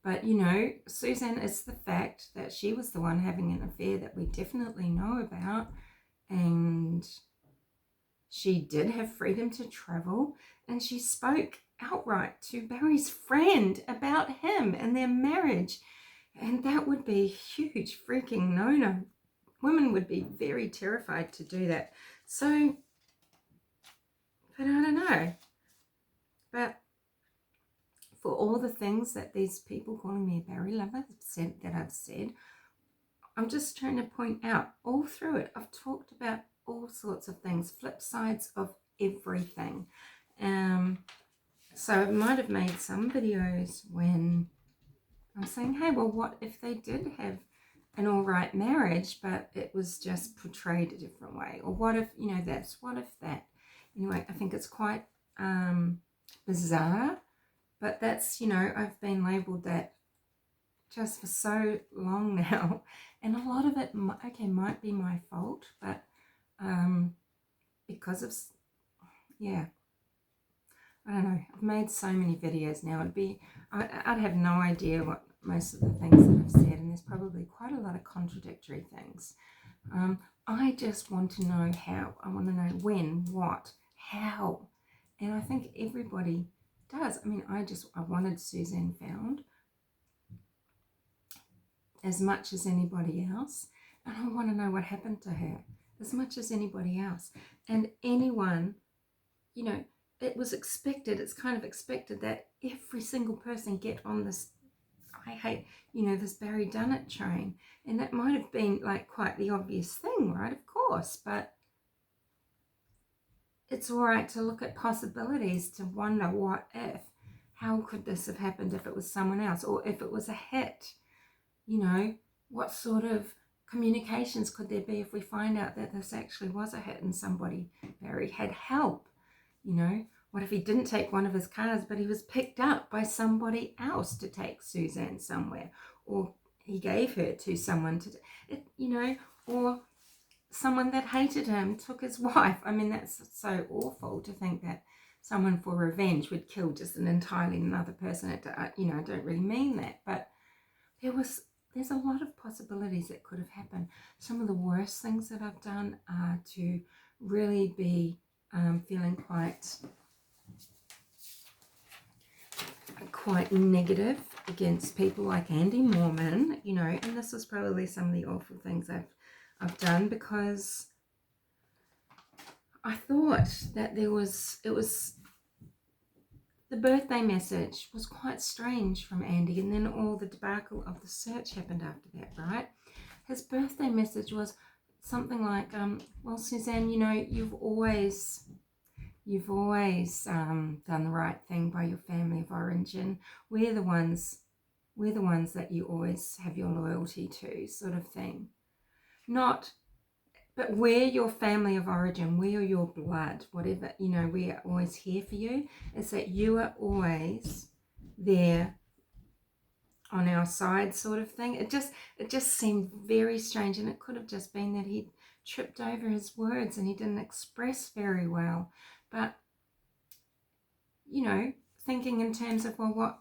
But, you know, Suzanne is the fact that she was the one having an affair that we definitely know about. And she did have freedom to travel. And she spoke outright to Barry's friend about him and their marriage. And that would be a huge freaking no-no. Women would be very terrified to do that. So, but I don't know. But for all the things that these people calling me a Barry lover said, that I've said, I'm just trying to point out all through it, I've talked about all sorts of things, flip sides of everything. So I might have made some videos when I'm saying, hey, well, what if they did have an all right marriage, but it was just portrayed a different way? Or what if, you know, this, what if that? Anyway, I think it's quite bizarre, but that's, you know, I've been labelled that just for so long now, and a lot of it, okay, might be my fault, but because of, yeah, I don't know, I've made so many videos now, I'd have no idea what most of the things that I've said, and there's probably quite a lot of contradictory things. I just want to know how, I want to know when, what, how, and I think everybody does. I mean, I wanted Suzanne found as much as anybody else, and I want to know what happened to her as much as anybody else. And anyone, you know, it was expected, it's kind of expected that every single person get on this, I hate, you know, this Barry Dunnett train. And that might have been like quite the obvious thing, right? Of course, but it's all right to look at possibilities, to wonder what if, how could this have happened if it was someone else, or if it was a hit, you know, what sort of communications could there be if we find out that this actually was a hit and somebody, Barry, had help, you know? What if he didn't take one of his cars, but he was picked up by somebody else to take Suzanne somewhere, or he gave her to someone to, you know, or someone that hated him took his wife. I mean, that's so awful to think that someone for revenge would kill just an entirely another person. You know, I don't really mean that, but there's a lot of possibilities that could have happened. Some of the worst things that I've done are to really be feeling quite negative against people like Andy Mormon, you know, and this was probably some of the awful things I've done, because I thought that it was the birthday message was quite strange from Andy, and then all the debacle of the search happened after that, right? His birthday message was something like, well, Suzanne, you know, you've always done the right thing by your family of origin. We're the ones that you always have your loyalty to, sort of thing. But we're your family of origin, we're your blood, whatever, you know, we are always here for you. It's that you are always there on our side, sort of thing. It just seemed very strange, and it could have just been that he tripped over his words and he didn't express very well. But, you know, thinking in terms of, well,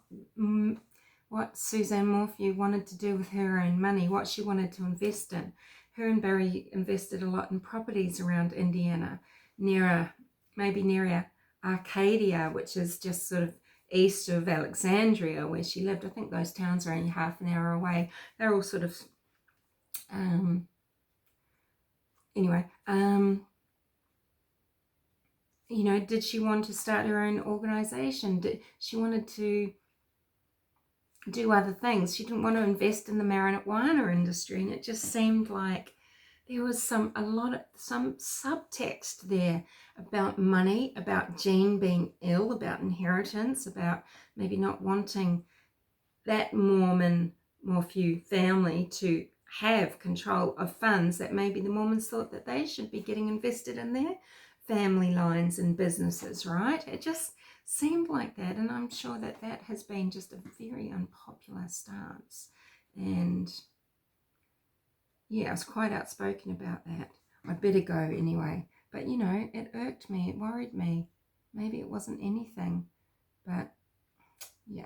what Suzanne Morphew wanted to do with her own money, what she wanted to invest in. Her and Barry invested a lot in properties around Indiana, maybe near Arcadia, which is just sort of east of Alexandria, where she lived. I think those towns are only half an hour away. They're all sort of, anyway, you know, did she want to start her own organization? She wanted to do other things. She didn't want to invest in the marijuana industry, and it just seemed like there was some subtext there about money, about Jean being ill, about inheritance, about maybe not wanting that Morphew family to have control of funds that maybe the Mormons thought that they should be getting invested in their family lines and businesses, right? It just seemed like that, and I'm sure that that has been just a very unpopular stance. And yeah, I was quite outspoken about that. I'd better go anyway. But, you know, it irked me, it worried me. Maybe it wasn't anything, but yeah.